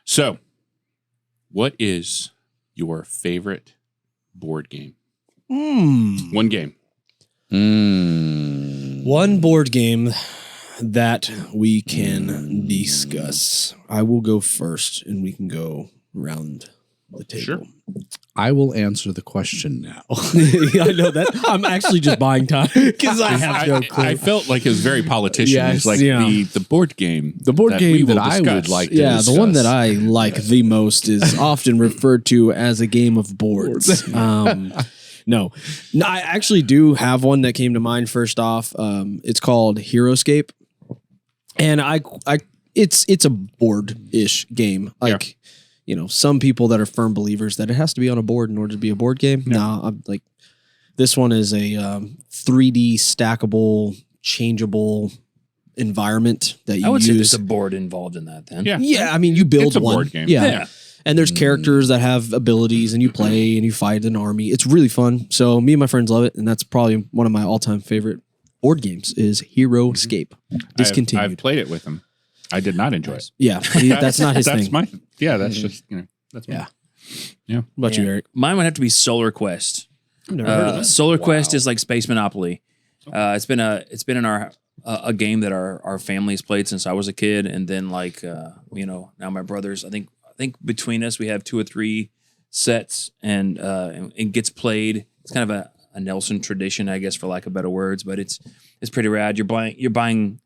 So, what is your favorite board game? One game. One board game that we can discuss. I will go first, and we can go around the table. Sure. I will answer the question now. I know that. I'm actually just buying time because I have no clue. I felt like it was very politician. Yes, It's like yeah. the board game. The board game we will that I would discuss. like to Yeah, the one discuss. that I like the most is often referred to as a game of boards. No, I actually do have one that came to mind first off. It's called Heroescape, and it's a board-ish game. Like, some people that are firm believers that it has to be on a board in order to be a board game. No, I'm like, this one is a 3D stackable, changeable environment that you I would say use. there's a board involved in that then. Yeah, I mean, you build It's a one. board game. Yeah. And there's characters that have abilities, and you play and you fight an army. It's really fun. So me and my friends love it, and that's probably one of my all-time favorite board games is Heroescape. Discontinued. I've played it with him. I did not enjoy it. Yeah, that's not his thing. That's just, that's Yeah. Yeah. What about you, Eric? Mine would have to be Solar Quest. I've never heard of that. Solar Quest is like Space Monopoly. It's been in our a game that our family's played since I was a kid, and then now my brothers. I think between us we have 2 or 3 sets, and it gets played. It's kind of a Nelson tradition, I guess, for lack of better words, but it's pretty rad. You're buying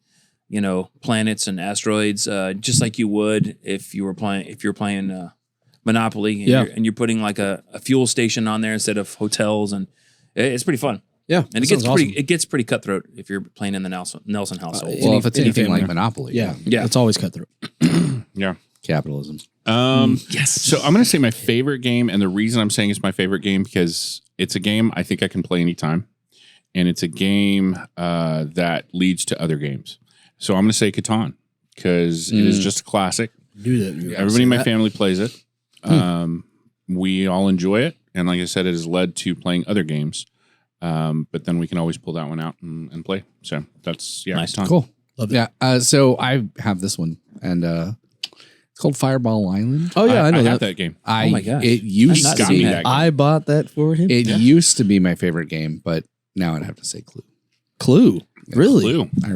planets and asteroids just like you would if you're playing Monopoly, and you're putting like a fuel station on there instead of hotels, and it's pretty fun. Yeah, And it gets pretty cutthroat if you're playing in the Nelson household. Well, if it's anything family. like Monopoly. Yeah, Yeah. it's always cutthroat. Yeah. Capitalism. Yes. So I'm going to say my favorite game, and the reason I'm saying it's my favorite game because it's a game I think I can play anytime, and it's a game that leads to other games. So I'm going to say Catan because it is just a classic. Everybody in my family plays it. We all enjoy it, and like I said, it has led to playing other games. But then we can always pull that one out and play. So that's Nice. Catan. Cool. Love it. Yeah. So I have this one, and it's called Fireball Island. Oh yeah, I know have that. that game. Oh my gosh. It used I've to not be seen that game. I bought that for him. It used to be my favorite game, but now I'd have to say Clue. Clue. Really? Clue. I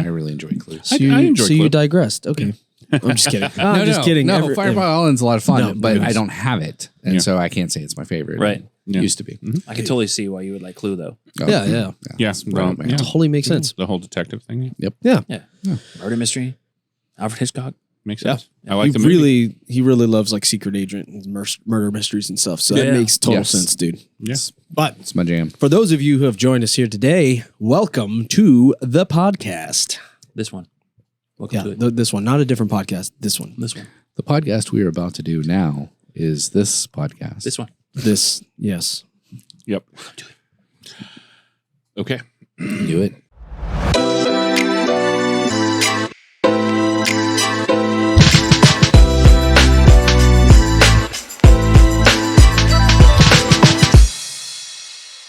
really enjoy Clue. So I you, enjoy you Clue. digressed. Okay. I'm just kidding. I'm just kidding. No, Fireball Island's a lot of fun, No, but it I is. don't have it, and Yeah. so I can't say it's my favorite. Right. It Yeah. used to be. I can totally see why you would like Clue though. Oh, Yeah. Yes. Well, right. yeah. Totally makes sense. The whole detective thing Yeah. Murder mystery. Alfred Hitchcock. makes sense. I like he the movie. really loves like Secret Agent and murder mysteries and stuff. So that Yeah. makes total Yes. sense, dude. Yeah. But It's my jam. for those of you who have joined us here today, welcome to the podcast. This one. Welcome to Yeah, it. this one, not a different podcast. This one. This one. The podcast we are about to do now is this podcast. This one. This, yes. Yep. Okay. Do it.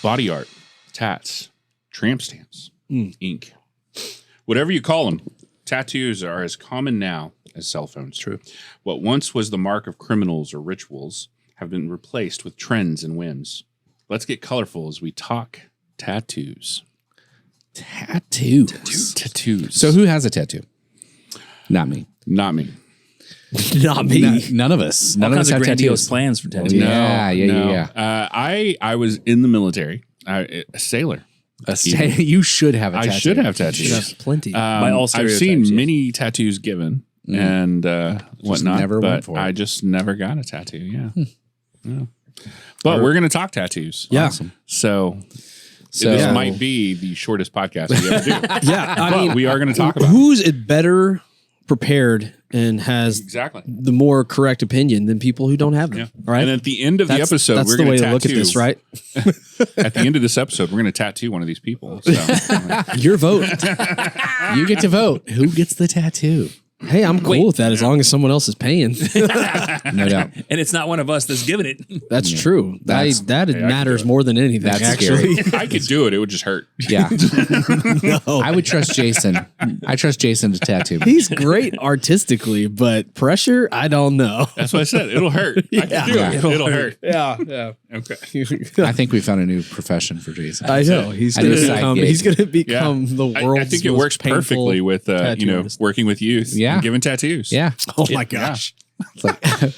Body art, tats, tramp stamps, ink. Whatever you call them, tattoos are as common now as cell phones. True. What once was the mark of criminals or rituals have been replaced with trends and whims. Let's get colorful as we talk tattoos. Tattoos. So who has a tattoo? Not me. Not me. Not me. None of us. All None of kinds us of have grandiose tattoos. plans for tattoos. Yeah. I was in the military. A sailor. You should have a tattoo. I should have tattoos. That's plenty. By all I've stereotypes, seen yes. many tattoos given and whatnot. never but went for it. I just never got a tattoo. Yeah. Yeah. But we're going to talk tattoos. Yeah. Awesome. So this might be the shortest podcast we ever do. Yeah. I But mean, we are going to talk about it. who's it better prepared and has Exactly. the more correct opinion than people who don't have them. Yeah. All right. And at the end of the episode, that's we're the going way to to look at this, right? At the end of this episode, we're going to tattoo one of these people. So, Your vote. You get to vote. Who gets the tattoo? Hey, I'm cool with that as long as someone else is paying. No doubt. And it's not one of us that's giving it. That's true. That's- That Hey, I can matters do it. more than anything. That's actually. I could do it. It would just hurt. Yeah. No. I would trust Jason. I trust Jason to tattoo me. He's great artistically, but pressure, I don't know. That's what I said. It'll hurt. I can do Yeah. it. It'll hurt. Yeah. Okay. I think we found a new profession for Jason. I know. He's I gonna knew become. side He's gig. gonna become the world's. I think it most works painful perfectly with tattoo artist. working with youth. Yeah. And giving tattoos. Yeah. Oh my gosh. It's like,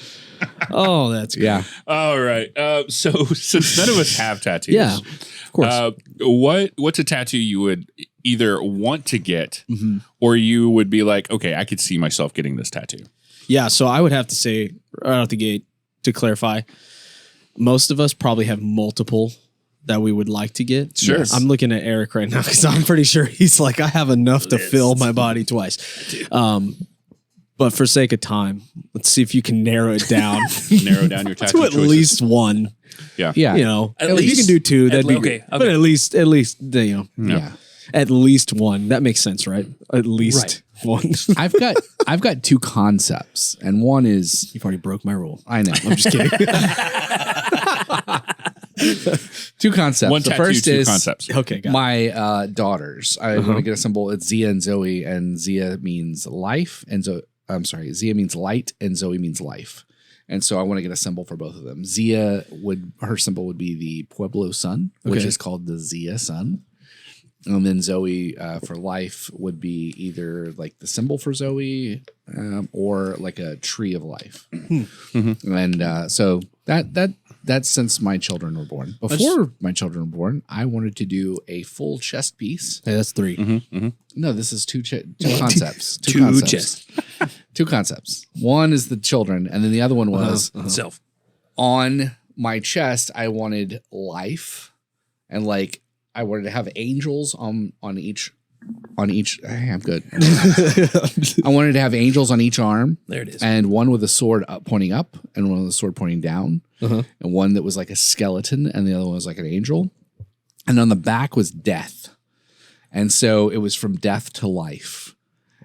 Oh, that's great. yeah. All right. So since none of us have tattoos, Yeah, of course. what's a tattoo you would either want to get or you would be like, okay, I could see myself getting this tattoo? Yeah, so I would have to say right out the gate to clarify, most of us probably have multiple that we would like to get. Sure. I'm looking at Eric right now because I'm pretty sure he's like, I have enough to fill my body twice. But for sake of time, let's see if you can narrow it down Narrow down your tattoo to at choices. least one. Yeah. You know, At if you least- can do two, that'd be okay, good. But okay. at least, you know, Yeah. at least one. That makes sense, right? At least one. I've got two concepts, and one is You've already broke my rule. I know. I'm just kidding. Two concepts. One the tattoo, first two is concepts. Okay, got it. my daughters. I want to get a symbol. It's Zia and Zoe, and Zia means life, and Zia means light, and Zoe means life. And so I want to get a symbol for both of them. Zia her symbol would be the Pueblo sun, which Okay. is called the Zia sun. And then Zoe for life would be either like the symbol for Zoe or like a tree of life. And so that's since my children were born. Before my children were born, I wanted to do a full chest piece. Hey, that's 3. No, this is two concepts. Two concepts. chests. Two concepts. One is the children, and then the other one was Self. on my chest. I wanted life, and like I wanted to have angels on each. Hey, I'm good. I wanted to have angels on each arm, There it is. and one with a sword pointing up, and one with a sword pointing down, Uh-huh. and one that was like a skeleton, and the other one was like an angel, and on the back was death, and so it was from death to life,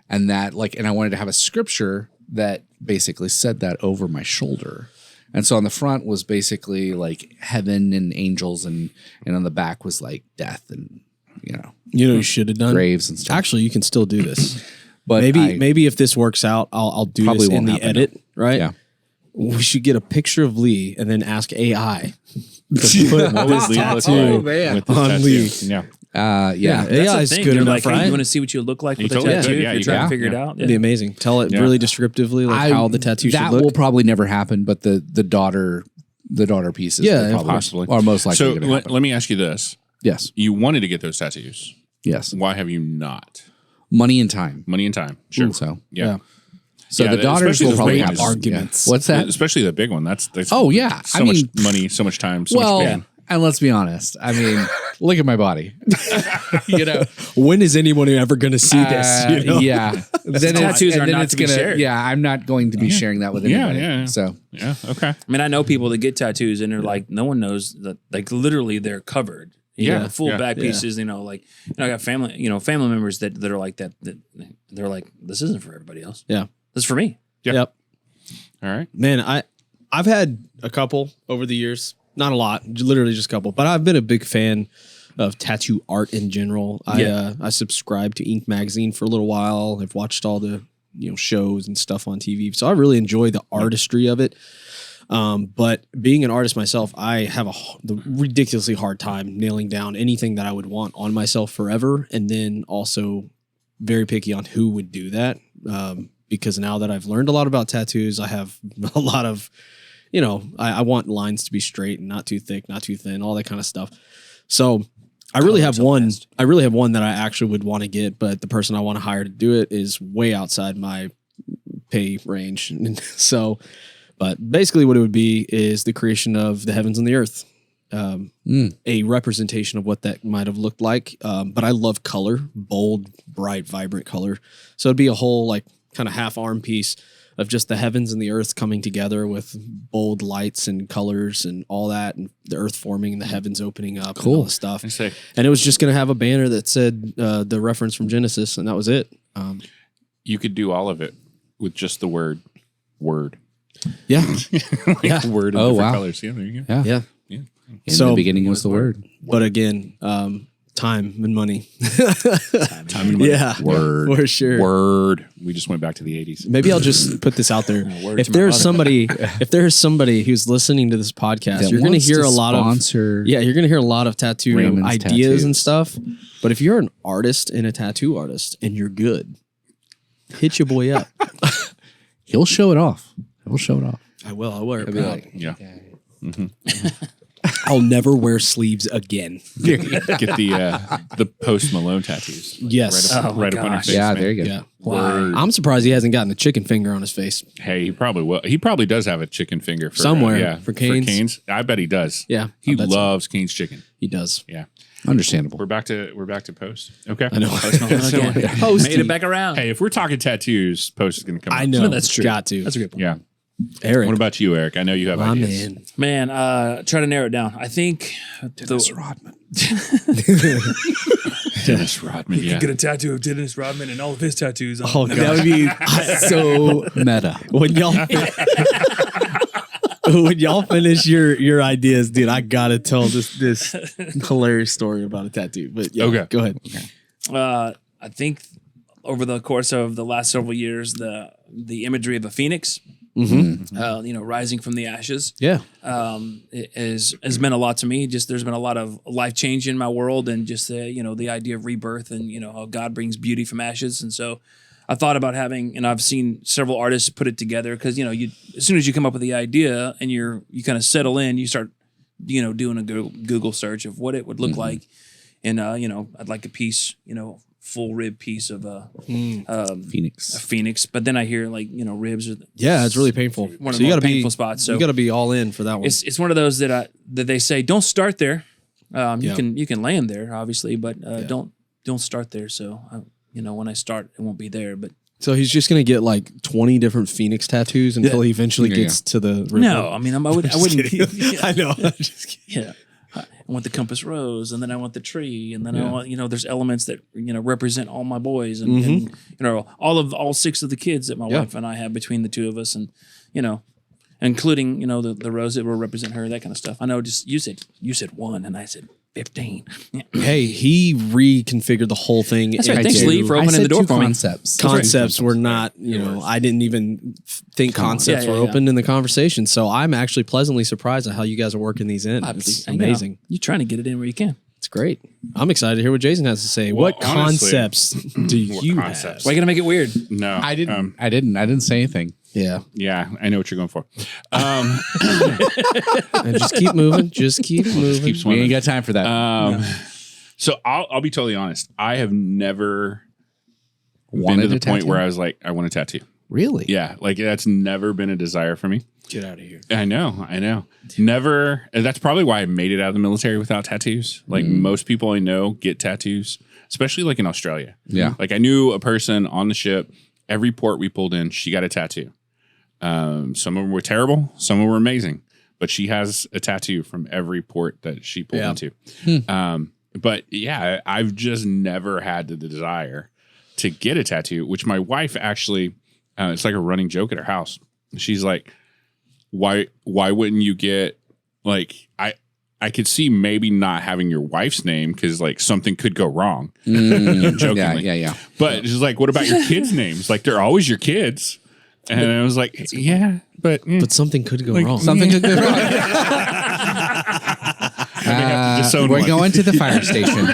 and that and I wanted to have a scripture that basically said that over my shoulder. And so on the front was basically like heaven and angels, and on the back was like death and You know, you should have done graves and stuff. Actually, you can still do this. But maybe if this works out, I'll do Probably this in won't the happen, edit. Right? Yeah. We should get a picture of Lee and then ask AI to put What was this Lee look tattoo like man. with this on tattoo? Lee. Yeah. Yeah, That's AI the is thing. good You're enough, like, hey, right? you want to see what you look like You with a totally tattoo? could. If Yeah, you're you trying can. to figure it Yeah. out. It'd be amazing. Tell it Yeah. really descriptively how the tattoo should that look. will probably never happen, but the daughter pieces, Yeah, will probably, possibly. or most likely. So gonna let, happen. let me ask you this. Yes, You wanted to get those tattoos. yes, Why have you not? money and time. Money and time. Sure. So Yeah. So Yeah, the daughters especially will the probably big have ones. Arguments. Yeah. What's that? Especially the big one. That's Oh, yeah. So I much mean- money, so much time, so Well, much pain. and let's be honest. I mean, look at my body. When is anyone ever going to see this? You know? Yeah. Then Tattoos are then not it's to be gonna. shared. Yeah, I'm not going to be sharing that with Yeah, anybody. yeah. So Yeah. Okay. I mean, I know people that get tattoos and they're like, no one knows that, like, literally they're covered. You Yeah, know, full yeah, back yeah. pieces, like, I got family members that are like that they're like, this isn't for everybody else. Yeah. This is for me. Yeah. Yep. All right. Man, I've had a couple over the years. Not a lot, literally just a couple. But I've been a big fan of tattoo art in general. I subscribed to Ink Magazine for a little while. I've watched all the shows and stuff on TV. So I really enjoy the artistry of it. But being an artist myself, I have the ridiculously hard time nailing down anything that I would want on myself forever. And then also very picky on who would do that. Because now that I've learned a lot about tattoos, I have a lot of, I want lines to be straight and not too thick, not too thin, all that kind of stuff. So I really have one. I really have one that I actually would want to get, but the person I want to hire to do it is way outside my pay range. And so, but basically, what it would be is the creation of the heavens and the earth. A representation of what that might have looked like. But I love color, bold, bright, vibrant color. So it'd be a whole like kind of half arm piece of just the heavens and the earth coming together with bold lights and colors and all that, and the earth forming and the heavens opening up and all the stuff. I say, And it was just going to have a banner that said the reference from Genesis, and that was it. you could do all of it with just the word. Yeah. Like word in Oh, different wow. colors. Yeah, there you go. Yeah. Yeah. In So- the beginning was the word. But again, time and money. Time and money. Yeah. Word. For sure. Word. We just went back to the 80s. Maybe I'll just put this out there. Word If to my there's somebody who's listening to this podcast, That you're going to wants hear to a lot sponsor you're going to hear a lot of tattoo Raymond's ideas and tattoos. stuff. But if you're an artist and a tattoo artist and you're good, hit your boy up. He'll show it off. He'll show it off. I will. I'll wear it. He'll be proud. like, Yeah. I'll never wear sleeves again. Get the Post Malone tattoos. Yes. Right up, Oh my right up on your gosh. face. yeah, man. there you go. Yeah. Word. I'm surprised he hasn't gotten a chicken finger on his face. Hey, he probably will. He probably does have a chicken finger for, Somewhere. yeah, For Cane's. I bet he does. Yeah. He I bet so. loves Cane's chicken. He does. Yeah. Understandable. We're back to Post. Okay. I know. Made it back around. Hey, if we're talking tattoos, Post is going to come. I up. know. That's true. Got to. That's a good point. Yeah. Eric. What about you, Eric? I know you have my ideas. man. Man, try to narrow it down. I think Rodman. Dennis Rodman. Yeah. a tattoo of Dennis Rodman and all of his tattoos on. Oh, God. That would be so Meta. when y'all finish your ideas, dude, I gotta tell this hilarious story about a tattoo. But yeah, Okay. go ahead. I think over the course of the last several years, the imagery of a phoenix, rising from the ashes, Yeah. it has meant a lot to me. Just there's been a lot of life change in my world, and just the idea of rebirth, and how God brings beauty from ashes. And so I thought about having, and I've seen several artists put it together because you as soon as you come up with the idea and you kind of settle in, you start doing a Google search of what it would look like, and I'd like a piece, full rib piece of a Phoenix. phoenix, but then I hear ribs are Yeah, it's really painful. one of So the you more gotta painful be spots. So you gotta be all in for that one. it's one of those that they say don't start there. Yeah. You can land there obviously, but don't start there. So when I start, it won't be there. But So he's just gonna get like 20 different Phoenix tattoos until he eventually Yeah, gets to the river. no, I mean I wouldn't. I know. I'm just kidding. Yeah. I want the compass rose, and then I want the tree, and then I want there's elements that represent all my boys, and all 6 of the kids that my wife and I have between the two of us, and including the rose that will represent her, that kind of stuff. I know. Just you said 1, and I said 15. Yeah. Hey, he reconfigured the whole thing. That's right. into Thanks, Lee, for opening the door for me. Concepts. Concepts were not, I didn't even think concepts were open in the conversation. So I'm actually pleasantly surprised at how you guys are working these in. It's amazing. You're trying to get it in where you can. It's great. I'm excited to hear what Jason has to say. Well, what honestly, concepts do you have? concepts? Why are you gonna make it weird? No, I didn't say anything. Yeah. Yeah, I know what you're going for. And just keep moving. Just keep moving. Keep We swimming. ain't got time for that. So I'll be totally honest. I have never been Wanted to the a point tattoo? where I was like, I want a tattoo. Really? Yeah, like that's never been a desire for me. Get out of here. I know. Never. And that's probably why I made it out of the military without tattoos. Like most people I know get tattoos, especially like in Australia. Yeah. Like I knew a person on the ship. Every port we pulled in, she got a tattoo. Some of them were terrible. Some of them were amazing. But she has a tattoo from every port that she pulled into. But yeah, I've just never had the desire to get a tattoo, which my wife actually, it's like a running joke at her house. She's like, why wouldn't you get like, I could see maybe not having your wife's name because like something could go wrong. Jokingly. Yeah. But she's like, what about your kids' names? Like they're always your kids. And I was like, yeah, but But something could go wrong. Something could go wrong. disown We're one. going to the fire station.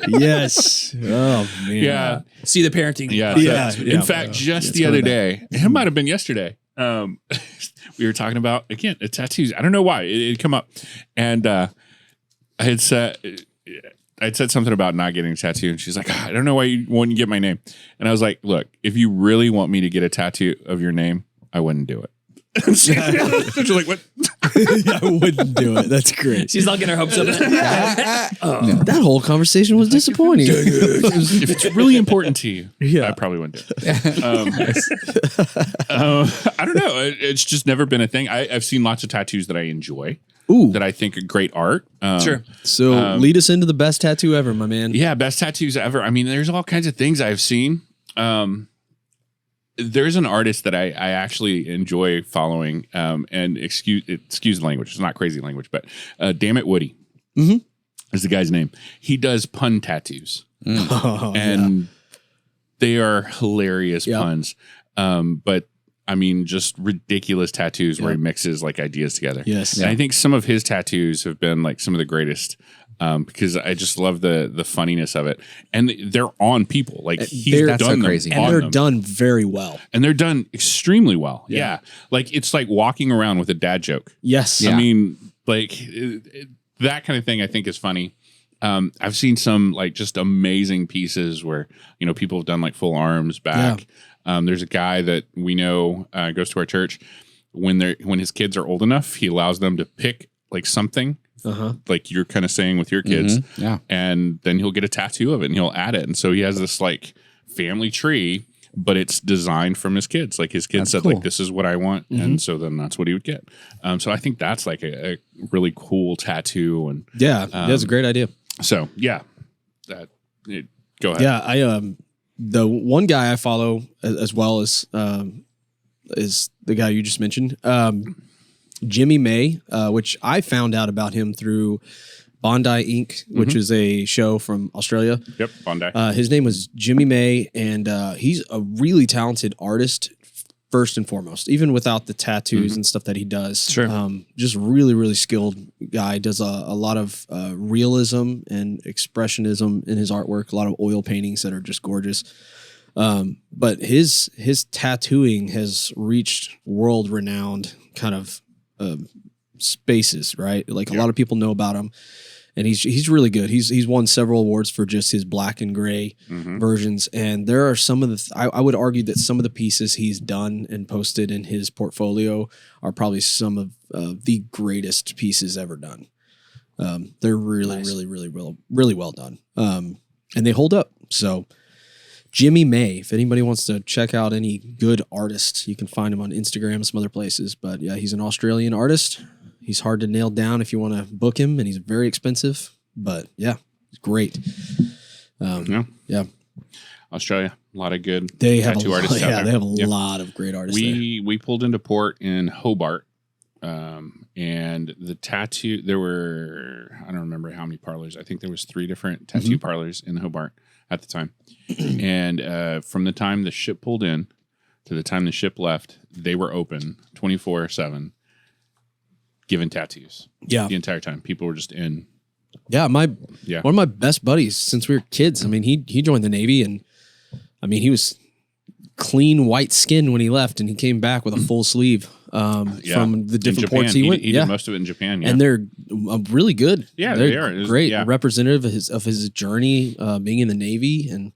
Yes. Oh, man. yeah. See the parenting. Yeah. Yeah, So, yeah. in fact, just the other day, it might have been yesterday. We were talking about again tattoos. I don't know why it come up, and I had said something about not getting a tattoo, and she's like, I don't know why you wouldn't get my name, and I was like, look, if you really want me to get a tattoo of your name, I wouldn't do it. She's like, what? I wouldn't do it. That's great. She's not getting her hopes up. That whole conversation was disappointing. If it's really important to you, Yeah. I probably wouldn't do it. I don't know. It's just never been a thing. I've seen lots of tattoos that I enjoy, Ooh. that I think are great art. Sure. So lead us into the best tattoo ever, my man. Yeah, best tattoos ever. I mean, there's all kinds of things I've seen. there's an artist that I actually enjoy following, and excuse the language. It's not crazy language, but Damn It Woody is the guy's name. He does pun tattoos, and they are hilarious puns. But I mean, just ridiculous tattoos where he mixes like ideas together. Yes. And I think some of his tattoos have been like some of the greatest, because I just love the funniness of it. And they're on people. Like he's That's done so them crazy. And on they're them. done very well. And they're done extremely well. Yeah. Like it's like walking around with a dad joke. Yes. I mean, like that kind of thing I think is funny. I've seen some like just amazing pieces where, people have done like full arms back. There's a guy that we know goes to our church. When his kids are old enough, he allows them to pick like something, like you're kind of saying with your kids, and then he'll get a tattoo of it and he'll add it. And so he has this like family tree, but it's designed from his kids. Like his kids said, like, this is what I want. And so then that's what he would get. So I think that's like a really cool tattoo. And that's a great idea. so, go ahead. Yeah, the one guy I follow as well is the guy you just mentioned, Jimmy May, which I found out about him through Bondi Inc., which is a show from Australia. Yep, Bondi. His name was Jimmy May, and he's a really talented artist, first and foremost, even without the tattoos and stuff that he does. Sure. Just really, really skilled guy. Does a lot of realism and expressionism in his artwork, a lot of oil paintings that are just gorgeous. But his tattooing has reached world-renowned kind of spaces, right? Like a lot of people know about him, and he's really good. He's won several awards for just his black and gray versions. And there are some of the I would argue that some of the pieces he's done and posted in his portfolio are probably some of the greatest pieces ever done. They're really, really well done, and they hold up. So Jimmy May, if anybody wants to check out any good artists, you can find him on Instagram and some other places. But yeah, he's an Australian artist. He's hard to nail down if you want to book him, and he's very expensive. But yeah, he's great. Yeah. Australia, a lot of good They have tattoo artists out there. they have a lot of great artists there. We pulled into port in Hobart, and the tattoo, there were, I don't remember how many parlors. I think there was 3 different tattoo parlors in Hobart at the time. And from the time the ship pulled in to the time the ship left, they were open 24/7, giving tattoos. Yeah. The entire time. People were just in. Yeah, one of my best buddies since we were kids. I mean, he joined the Navy, and I mean, he was clean white skin when he left, and he came back with a full sleeve from the different ports he went. He did most of it in Japan. Yeah. And they're really good. Yeah, they're they are. Great, Yeah. representative of his journey being in the Navy, and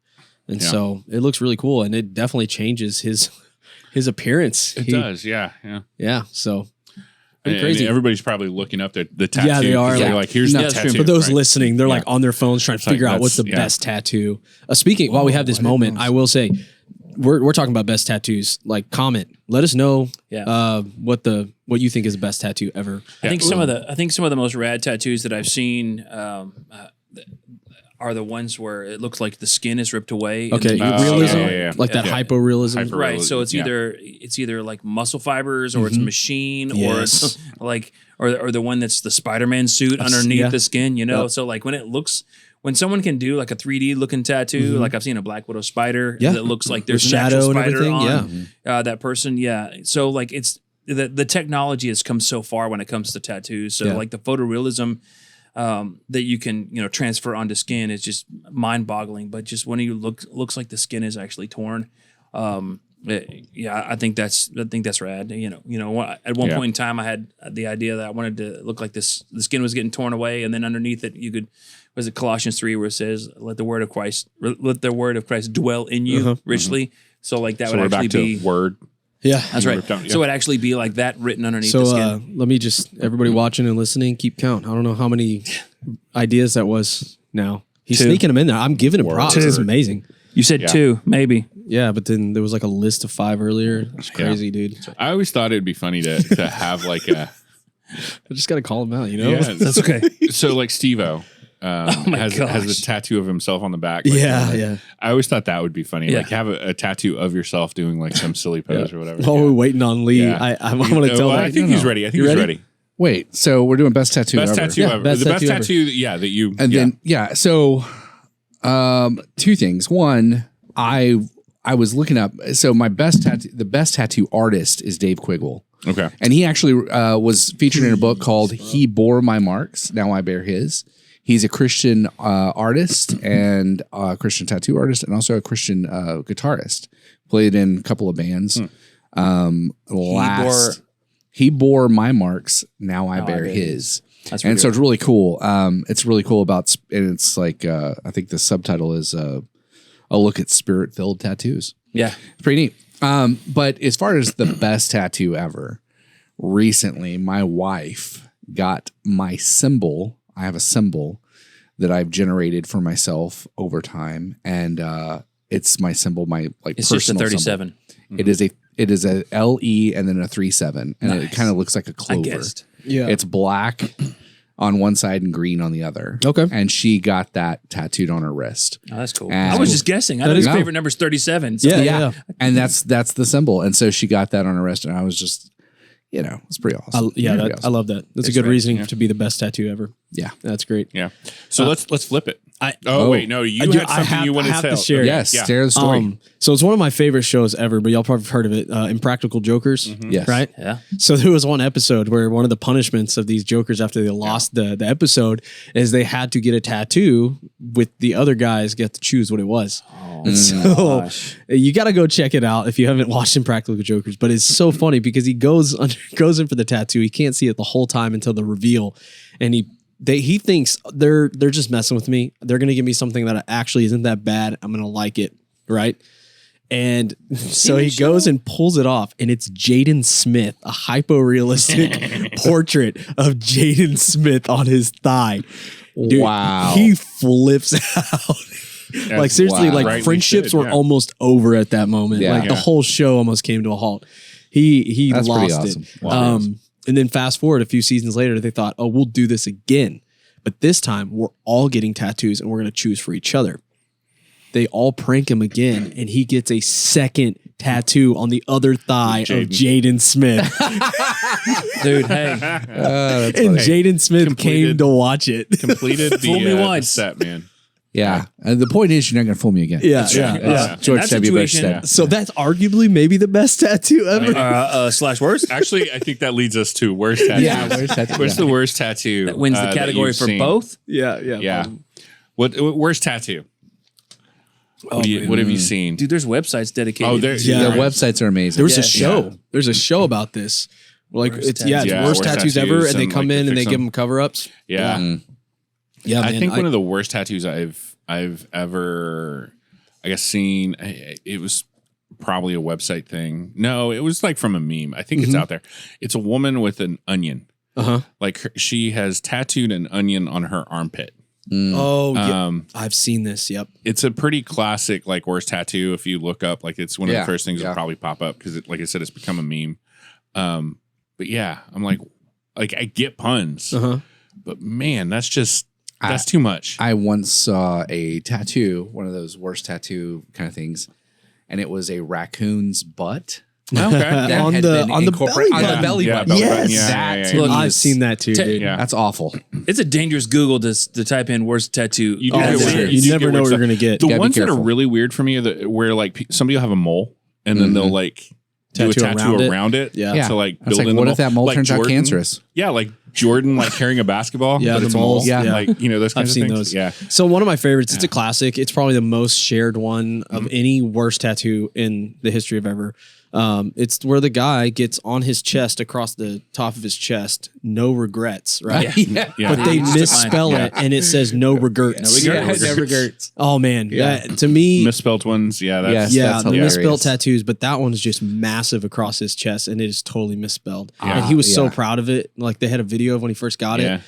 so it looks really cool, and it definitely changes his appearance. It does. Yeah. Yeah. So. And Crazy. everybody's probably looking up the tattoo. Yeah, they are. They're like, here's the that's tattoo. true. For those right? listening, they're like on their phones trying to figure out what's the that's- best tattoo. Speaking, while we have this moment, I will say we're talking about best tattoos. Like, comment, let us know what you think is the best tattoo ever. I think some of the most rad tattoos that I've seen are the ones where it looks like the skin is ripped away. and Okay, then you realism, yeah. like that Yeah. hypo-realism. Hyper- Right, so it's Yeah. either like muscle fibers or it's machine or Yes. it's like or the one that's the Spider-Man suit underneath the skin, Yep. So like when someone can do like a 3D looking tattoo, like I've seen a Black Widow spider that looks like there's With an actual shadow and spider everything, on that person. Yeah. So like it's the technology has come so far when it comes to tattoos. So like the photorealism that you can transfer onto skin is just mind boggling. But just when you looks like the skin is actually torn. I think that's rad. At one point in time, I had the idea that I wanted to look like the skin was getting torn away, and then underneath it, you could. Was it Colossians 3 where it says, "Let the word of Christ dwell in you richly." So like that So would we're actually back to be. word. Yeah, That's right. ripped out, So it'd actually be like that written underneath So the skin. let me just everybody watching and listening, keep count. I don't know how many ideas that was. Now he's 2. sneaking them in there. I'm giving him props. 2. It's amazing. You said 2, maybe. Yeah, but then there was like a list of 5 earlier. It's crazy, dude. I always thought it'd be funny to have like a. I just got to call him out, Yeah, That's okay. So like Steve-O, my has gosh. a tattoo of himself on the back. Like, Yeah. I always thought that would be funny. Yeah. Like have a tattoo of yourself doing like some silly pose or whatever. Oh, we're waiting on Lee. Yeah. I'm going to tell Well, him. I think he's ready. I think You he's ready? ready. Wait, so we're doing best tattoo Best ever. tattoo Yeah, ever. best The best tattoo ever. tattoo, that you. And then so two things. One, I was looking up. So my the best tattoo artist is Dave Quiggle. Okay. And he actually was featured in a book called He Bore My Marks, Now I Bear His. He's a Christian artist and a Christian tattoo artist and also a Christian guitarist. Played in a couple of bands. He bore my marks, now I bear his. That's and really so it's really cool. It's really cool about, and it's like, I think the subtitle is a look at spirit-filled tattoos. Yeah. It's pretty neat. But as far as the best tattoo ever, recently my wife got my symbol. I have a symbol that I've generated for myself over time, and it's my symbol, my like It's just a personal 37. symbol. It is a LE and then a 37, and it Nice. kind of looks like a I clover. guessed. Yeah. It's black on one side and green on the other. Okay. And she got that tattooed on her wrist. Oh, that's cool. And- I was just guessing. I know That his is- favorite number is 37. So Yeah. And that's the symbol. And so she got that on her wrist, and I was just, it's pretty awesome. Yeah, Pretty I awesome. love that. That's a It's good great, reasoning yeah. to be the best tattoo ever. Yeah. That's great. Yeah. So let's flip it. I Wait, no, you I had something you wanted have to tell. share. Yes. Yeah. Share the story. So it's one of my favorite shows ever, but y'all probably have heard of it. Impractical Jokers, Yes. right? Yeah. So there was one episode where one of the punishments of these jokers after they lost the episode is they had to get a tattoo with the other guys get to choose what it was. Oh, And so gosh. you got to go check it out if you haven't watched Impractical Jokers. But it's so funny because he goes in for the tattoo. He can't see it the whole time until the reveal, and he thinks they're just messing with me. They're gonna give me something that actually isn't that bad. I'm gonna like it, right? And so he goes and pulls it off, and it's Jaden Smith, a hypo-realistic portrait of Jaden Smith on his thigh. Dude, Wow. he flips out. Like seriously, wow. like Rightly friendships should, were yeah. almost over at that moment. Yeah. Like the Yeah. whole show almost came to a halt. He That's pretty lost awesome. it. Wow. And then fast forward a few seasons later, they thought, oh, we'll do this again. But this time we're all getting tattoos and we're going to choose for each other. They all prank him again, and he gets a second tattoo on the other thigh of Jaden Smith. Dude, hey. And Jaden Smith came Completed. to watch it. Completed Fool me the once. set, man. Yeah. And the point is, you're not going to fool me again. Yeah, That's yeah, right. yeah. As George That W. Bush situation- said. So that's arguably maybe the best tattoo ever. Slash worst. Actually, I think that leads us to worst tattoo. Yeah, worst tattoo. What's the worst tattoo? That wins the that category you've for seen? both. Yeah. Yeah. What worst tattoo? What have you seen? Dude, there's websites dedicated. Oh, there- Yeah. Their websites are amazing. There was a Yeah. show. Yeah. There's a show about this. Like Worst it's tattoos. Yeah, worst worst tattoos ever, tattoos and they and, come like, in to and they fix give them. them cover ups. Yeah. Yeah, I man, think one of the worst tattoos I've ever, I guess, seen. It was probably a website thing. No, it was like from a meme. I think it's out there. It's a woman with an onion. Like she has tattooed an onion on her armpit. Oh, yeah. Um, I've seen this. Yep. It's a pretty classic like worst tattoo. If you look up, like it's one of Yeah, the first things yeah. that probably pop up because, like I said, it's become a meme. But yeah, I'm like I get puns, but man, that's too much. I once saw a tattoo, one of those worst tattoo kind of things, and it was a raccoon's butt. Okay. that On had the- been on the incorporated- belly on the belly Yeah, button. belly Yes. button. Yeah, That yeah, to yeah. me I've is- seen that too, dude. Yeah. That's awful. It's a dangerous Google to type in worst tattoo. You Oh, do get yeah. weird. You do never get know weird what you're stuff. gonna get. The Gotta be ones that are careful. really weird for me are where like somebody will have a mole and then they'll like do a Tattoo tattoo around around it. it. Yeah. To like It's build like, in what the if that mole like turns out Jordan- cancerous? Yeah, like Jordan like carrying a basketball. Yeah, but the it's a mole. moles. Yeah. Like those kinds I've of seen things. those. Yeah. So one of my favorites. It's a classic. It's probably the most shared one of any worst tattoo in the history of ever. It's where the guy gets on his chest across the top of his chest, no regrets, right? Yeah. Yeah. But they Yeah. misspell it and it says no regrets. No regrets. never hurts. Oh man, Yeah. that, to me, Misspelled ones. Yeah. That's, Yes. yeah, that's the hilarious. misspelled tattoos, but that one's just massive across his chest and it is totally misspelled. Yeah. And he was so Yeah. proud of it. Like they had a video of when he first got Yeah. it.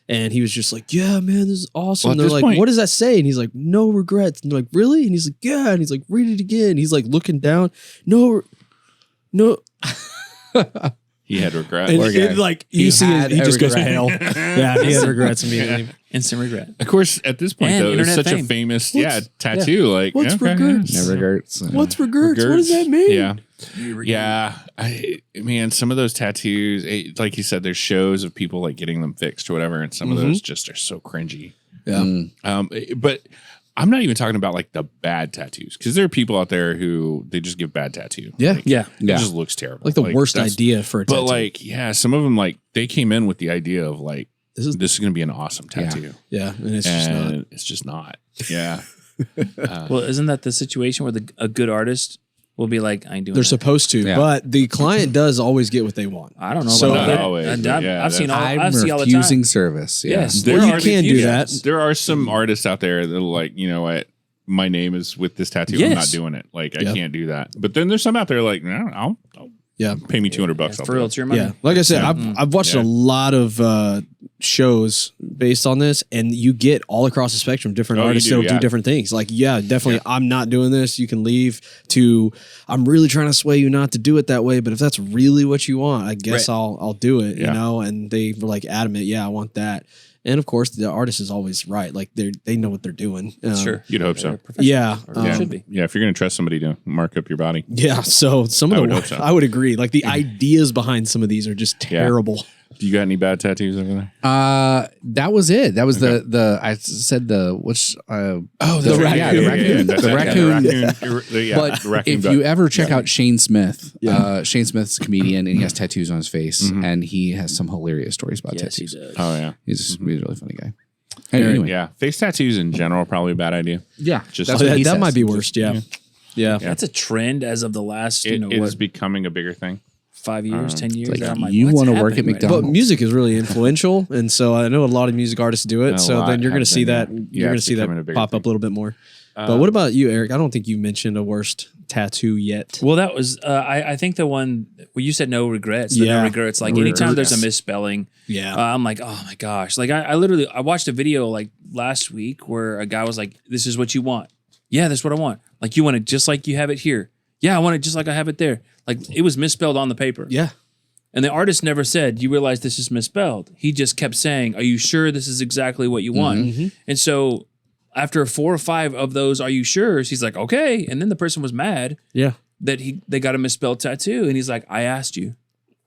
And he was just like, yeah, man, this is awesome. Well, at They're this like, point- what does that say? And he's like, no regrets. And they're like, really? And he's like, yeah. And he's like, read it again. He's like looking down. No. He had regrets. And Okay. like you He see, had he a just goes regret. pale. Yeah, he had regrets immediately. Instant regret. Of course, at this point, And though, it's internet such a fame. famous tattoo. Like, what's okay, regrets? yes. Never hurts. What's regrets? What does that mean? Yeah. Yeah. Man, some of those tattoos, like you said, there's shows of people like getting them fixed or whatever. And some of those just are so cringy. Yeah. But I'm not even talking about like the bad tattoos because there are people out there who they just give bad tattoo. Yeah. Like, Yeah. It just looks terrible. Like the worst that's- idea for a tattoo. But like, yeah, some of them like they came in with the idea of like, This is- this is going to be an awesome tattoo. yeah, and it's just not. And it's just not. Yeah. Well, isn't that the situation where a good artist will be like, I ain't doing They're that. supposed to, Yeah. but the client does always get what they want. I don't know So- about Not that. always, And but I've, yeah, I've seen all. I'm I've seen all the time. refusing service. Yeah. Yes. There Well, you are can do refuses. that. There are some artists out there that are like, you know what, my name is with this tattoo. I'm not Yes. doing it. Like, I Yep. can't do that. But then there's some out there like, no, I'll Yeah. pay me $200. I'll For do real, it. it's your money. Yeah, like I said, I've watched Yeah. a lot of shows based on this, and you get all across the spectrum different Oh, you artists do, that'll do yeah. different things. Like, yeah, definitely, I'm not doing this. You can leave. To I'm really trying to sway you not to do it that way, but if that's really what you want, I guess Right. I'll do it. Yeah. You know, and they were like adamant. Yeah, I want that. And of course, the artist is always right. Like they know what they're doing. Sure. You'd hope so. Yeah. Or Yeah. should be. Yeah, if you're going to trust somebody to mark up your body. Yeah. So some of I would the hope so. I would agree. Like the ideas behind some of these are just terrible. Do you got any bad tattoos over there? That was it. That was the I said the which Oh, the raccoon. Yeah, the raccoon. The The raccoon. raccoon. But the raccoon if butt. you ever check out Shane Smith, Shane Smith's a comedian and he has tattoos on his face and he has some hilarious stories about Yes, he tattoos. does. Oh, yeah. He's a really funny guy. Anyway, Yeah. Face tattoos in general, probably a bad idea. yeah, Just that's Oh, what that he that says. might be worst. Yeah. Yeah. That's a trend as of the last, It what, is becoming a bigger thing. 5 years, 10 years. like, I'm like, you what's wanna work happening at right now? But McDonald's. music is really influential, and so I know a lot of music artists do it. A So lot then you're going to have see been, that yeah. Yeah, you're going to it's see becoming a that bigger pop up a thing. little bit more. But what about you, Eric? I don't think you mentioned a worst tattoo yet. Well, that was I think the one well, you said no regrets. The Yeah. no regrets. Like anytime there's a misspelling, Yeah. I'm like, oh my gosh. Like I literally I watched a video like last week where a guy was like, "This is what you want." Yeah, that's what I want. Like you want it just like you have it here. Yeah, I want it just like I have it there. Like it was misspelled on the paper. Yeah. And the artist never said, "You realize this is misspelled." He just kept saying, "Are you sure this is exactly what you want?" And so after 4 or 5 of those, "Are you sure?" he's like, "Okay." And then the person was mad Yeah. that they got a misspelled tattoo, and he's like, "I asked you."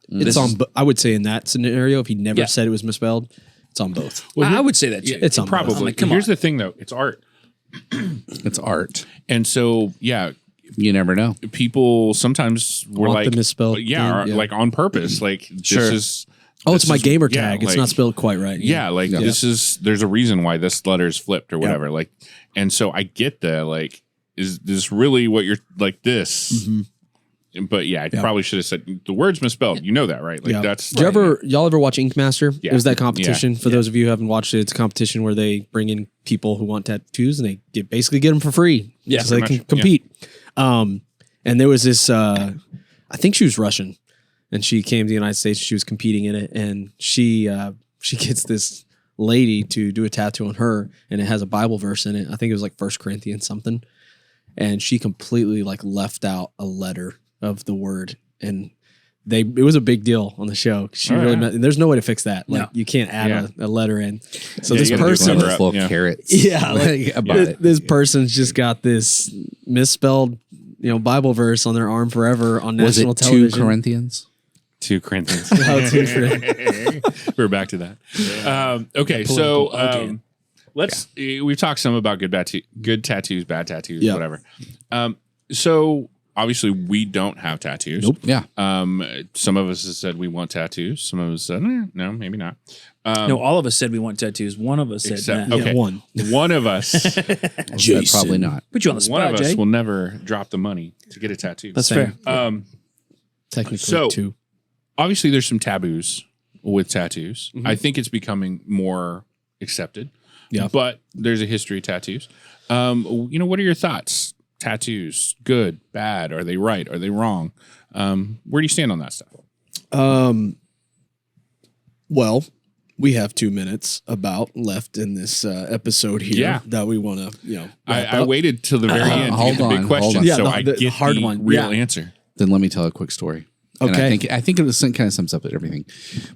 It's on. I would say in that scenario, if he never Yeah. said it was misspelled, it's on both. I would say that too. It's on both. Probably. I'm like, come Here's on. the thing, though. It's art. It's art. And so, yeah, You never know. people sometimes were Want like, the misspelled yeah, thing, yeah. like on purpose. Like, Sure. this is. Oh, this it's my is- gamer yeah, tag. It's like- not spelled quite right. Yeah, like this is. There's a reason why this letter's flipped or whatever. Like, and so I get that. Like, is this really what you're like this? But yeah, I probably should have said the word's misspelled. You know that, right? Like Yeah. that's. Did y'all ever watch Ink Master? Yeah. It was that competition. Yeah. For those of you who haven't watched it, it's a competition where they bring in people who want tattoos and they basically get them for free. Yeah, so they pretty can much. compete. And there was this, I think she was Russian, and she came to the United States. She was competing in it, and she gets this lady to do a tattoo on her, and it has a Bible verse in it. I think it was like 1 Corinthians something, and she completely like left out a letter of the word, and it was a big deal on the show. She really yeah. there's no way to fix that. Like No. you can't add a letter in. So Yeah, this you gotta do person, clever up. Little Yeah. carrots. yeah, like, about it. this person's just got this misspelled, Bible verse on their arm forever on Was national it 2 television. Corinthians? 2 Corinthians. Oh, 2 Corinthians. We're back to that. Okay, so again. let's. We've talked some about good tattoos, bad tattoos, Yeah. whatever. So obviously we don't have tattoos. Nope. Yeah. Some of us have said we want tattoos. Some of us said no, maybe not. No, all of us said we want tattoos. One of us said Except- nah. okay. Yeah, one. One of us, Probably not. Put you on the one spot, of us Jay. will never drop the money to get a tattoo. That's Same. fair. Technically So- 2. Obviously, there's some taboos with tattoos. I think it's becoming more accepted. Yeah. But there's a history of tattoos. What are your thoughts? Tattoos, good, bad? Are they right? Are they wrong? Where do you stand on that stuff? Well, we have 2 minutes about left in this episode here Yeah. that we want to, I waited till the very end to hold get the big on, question, hold on. Yeah, so the- I the get hard the one. real Yeah. answer. Then let me tell a quick story. And Okay. I think it was kind of sums up everything.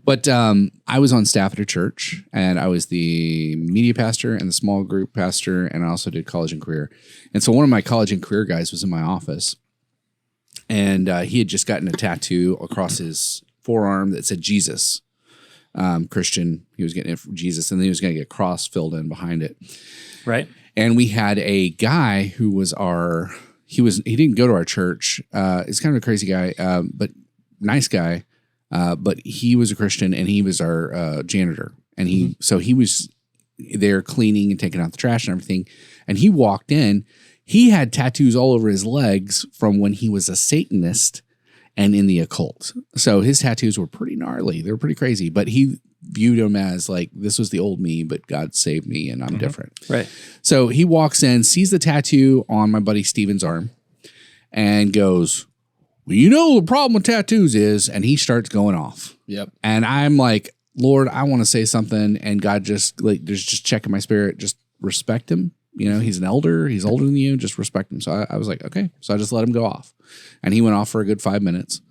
But I was on staff at a church, and I was the media pastor and the small group pastor, and I also did college and career. And so one of my college and career guys was in my office, and he had just gotten a tattoo across his forearm that said Jesus. Christian, he was getting it from Jesus, and then he was going to get a cross filled in behind it. Right. And we had a guy who was he didn't go to our church. He's kind of a crazy guy, but nice guy. But he was a Christian, and he was our janitor. And so he was there cleaning and taking out the trash and everything. And he walked in. He had tattoos all over his legs from when he was a Satanist and in the occult. So his tattoos were pretty gnarly. They were pretty crazy, but he viewed them as like, this was the old me, but God saved me and I'm different. Right. So he walks in, sees the tattoo on my buddy Steven's arm and goes, well, you know, the problem with tattoos is, and he starts going off. Yep. And I'm like, Lord, I want to say something. And God just there's just checking my spirit. Just respect him. You know, he's an elder. He's older than you. Just respect him. So I was like, okay. So I just let him go off. And he went off for a good 5 minutes.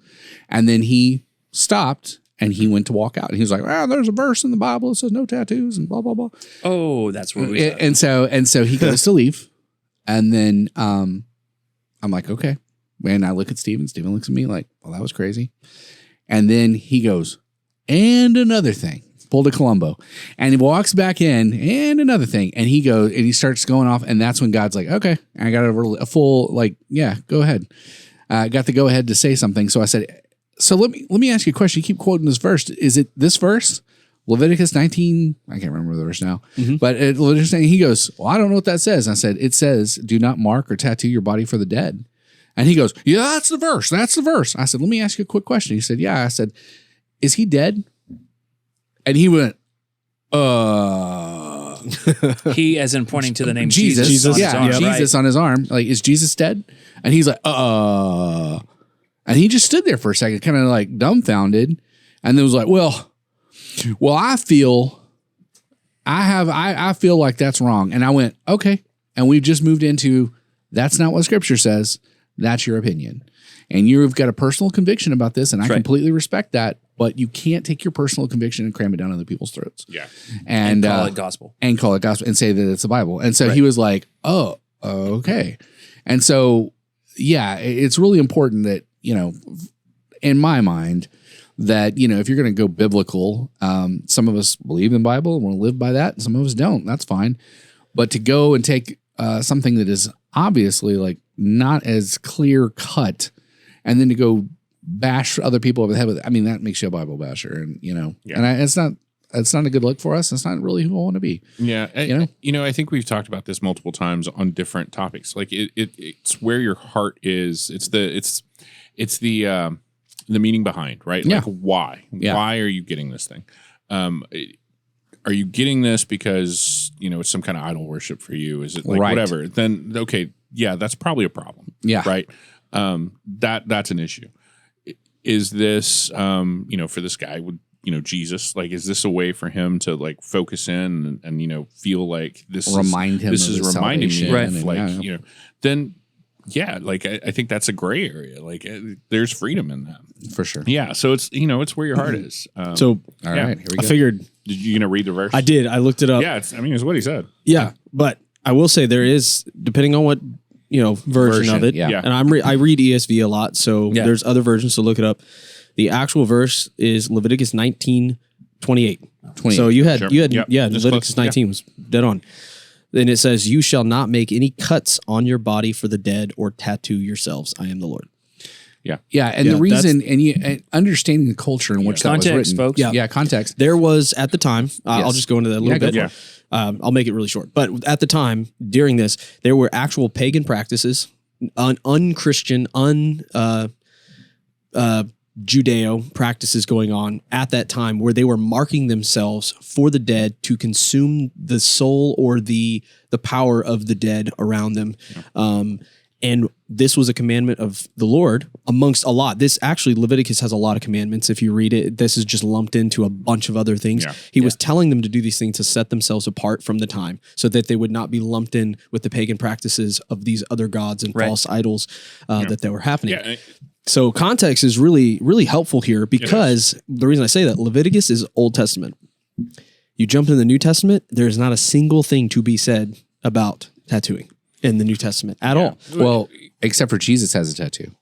And then he stopped and he went to walk out. And he was like, there's a verse in the Bible that says no tattoos and blah, blah, blah. Oh, that's where we And so he goes to leave. And then I'm like, okay. And I look at Steven. Steven looks at me like, well, that was crazy. And then he goes, and another thing. Pulled a Columbo. And he walks back in, and another thing. And he goes, and he starts going off. And that's when God's like, okay, I got a full, like, yeah, go ahead. Got the go ahead to say something. So I said, so let me ask you a question. You keep quoting this verse. Is it this verse? Leviticus 19, I can't remember the verse now. But Leviticus 19, he goes, well, I don't know what that says. And I said, it says, do not mark or tattoo your body for the dead. And he goes, yeah, that's the verse. That's the verse. I said, let me ask you a quick question. He said, yeah. I said, is he dead? And he went, he, as in pointing to the name Jesus. Jesus. On his arm, Jesus right? on his arm. Like, is Jesus dead? And he's like, And he just stood there for a second, kind of like dumbfounded. And then was like, well, I feel like that's wrong. And I went, okay. And we've just moved into, that's not what scripture says. That's your opinion. And you've got a personal conviction about this. And I completely respect that. But you can't take your personal conviction and cram it down other people's throats. Yeah. And call it gospel. And call it gospel and say that it's the Bible. And so he was like, oh, okay. And so, yeah, it's really important that, you know, in my mind, that, you know, if you're going to go biblical, some of us believe in the Bible and want to live by that. And some of us don't. That's fine. But to go and take something that is obviously like not as clear cut and then to go bash other people over the head with it, I mean, that makes you a Bible basher. And, you know, and it's not a good look for us. It's not really who I want to be. Yeah. I think we've talked about this multiple times on different topics. Like it's where your heart is. It's the meaning behind, right? Yeah. Like why? Yeah. Why are you getting this thing? Are you getting this because, you know, it's some kind of idol worship for you? Is it like whatever? Then, okay. Yeah, that's probably a problem. Yeah. Right. That's an issue. Is this, for this guy with, Jesus, like, is this a way for him to like focus in and feel like this is reminding me right. of like, then yeah, like I think that's a gray area. Like there's freedom in that for sure. Yeah. So it's, it's where your heart is. All right, here we go. I figured. Did you gonna read the verse? I did. I looked it up. Yeah. It's what he said. Yeah. But I will say there is, depending on what, version of it. Yeah. And I read ESV a lot. So there's other versions to look it up. The actual verse is Leviticus 19:28. So you had Leviticus 19 was dead on. Then it says, "You shall not make any cuts on your body for the dead or tattoo yourselves. I am the Lord." Yeah. Yeah. And the reason and understanding the culture in which that was written, folks. Yeah. Context. There was at the time, I'll just go into that a little bit. Yeah. I'll make it really short. But at the time, during this, there were actual pagan practices, un-Christian, Judeo practices going on at that time where they were marking themselves for the dead to consume the soul or the power of the dead around them. And this was a commandment of the Lord amongst a lot. This actually, Leviticus has a lot of commandments. If you read it, this is just lumped into a bunch of other things. Yeah. He was telling them to do these things to set themselves apart from the time so that they would not be lumped in with the pagan practices of these other gods and false idols that were happening. Yeah. So context is really, really helpful here because the reason I say that Leviticus is Old Testament. You jump into the New Testament, there's not a single thing to be said about tattooing in the New Testament at all. Well, except for Jesus has a tattoo.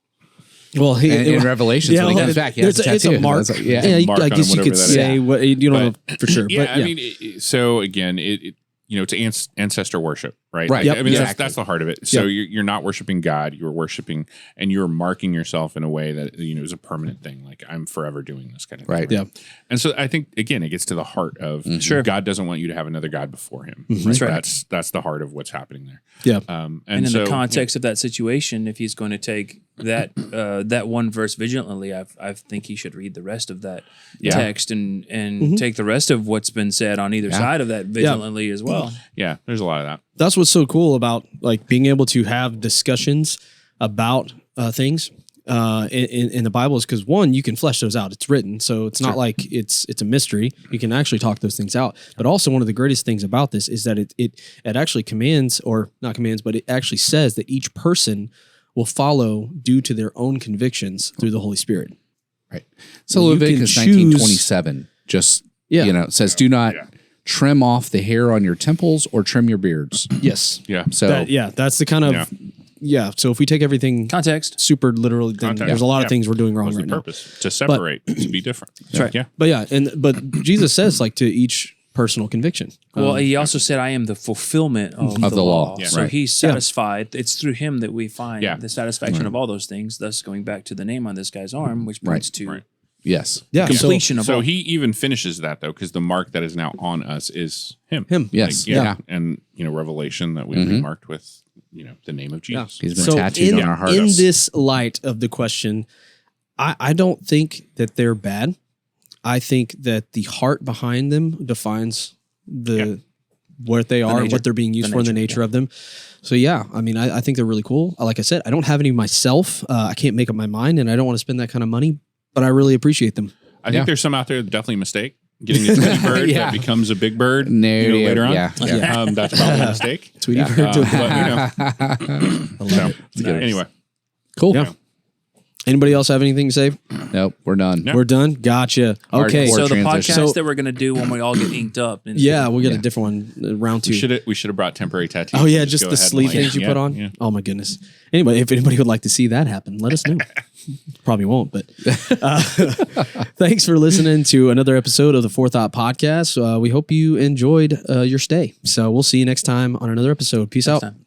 Well, In Revelations, when he comes back, he has a tattoo. It's a mark. That's Mark I on guess you whatever could that is. say what you don't know for sure. Yeah, but I mean, so again, it it's ancestor worship, right? Right. Like, I mean, Exactly. that's the heart of it. So you're not worshiping God, you're worshiping, and you're marking yourself in a way that is a permanent thing. Like I'm forever doing this kind of thing. Right. Yeah. And so I think again, it gets to the heart of God doesn't want you to have another God before Him. That's right. That's the heart of what's happening there. Yeah. And And in so, the context of that situation, if he's going to take that one verse vigilantly, I think he should read the rest of that text and take the rest of what's been said on either side of that vigilantly as well. yeah, there's a lot of that. That's what's so cool about like being able to have discussions about things in the Bible is because one, you can flesh those out. It's written, so it's not like it's a mystery. You can actually talk those things out. But also one of the greatest things about this is that it actually commands, or not commands, but it actually says that each person will follow due to their own convictions through the Holy Spirit. Right. So You Leviticus can choose- 19:27 just says, "Do not trim off the hair on your temples or trim your beards." Yes. Yeah. So That's the kind of So if we take everything Context. super literally, then Context. there's a lot of Yeah. things we're doing wrong What's right the now. purpose? To separate, to be different. That's right. Yeah. But Jesus says like to each personal conviction. Well, he also said, "I am the fulfillment of the law." Yeah. So Right. he's satisfied. It's through him that we find Yeah. the satisfaction of all those things. Thus, going back to the name on this guy's arm, which points to Right. yes. Yeah. completion of So all. he even finishes that though, because the mark that is now on us is Him. Him. Yes. Like, Yeah. And Revelation that we marked with the name of Jesus. He's been So tattooed on our hearts. in this light of the question, I don't think that they're bad. I think that the heart behind them defines what they are, nature. what they're being used for, and the nature of them. So yeah, I mean, I think they're really cool. Like I said, I don't have any myself. I can't make up my mind, and I don't want to spend that kind of money. But I really appreciate them. I think there's some out there that definitely mistake getting a tiny bird that becomes a big bird later on. Yeah. That's probably a mistake. Tweety bird. But anyway, Cool. Yeah. Anybody else have anything to say? Nope. We're done. We're done. Gotcha. Okay. Hardcore. So the transition. podcast So- that we're going to do when we all get inked up. And Yeah, we'll get a different one, round two. we should have brought temporary tattoos. Oh yeah, to just go the ahead and, sleeve like, things you put on. Yeah. Oh my goodness. Anyway, if anybody would like to see that happen, let us know. Probably won't, but thanks for listening to another episode of the 4THOUGHT podcast. We hope you enjoyed your stay. So we'll see you next time on another episode. Peace out. Time.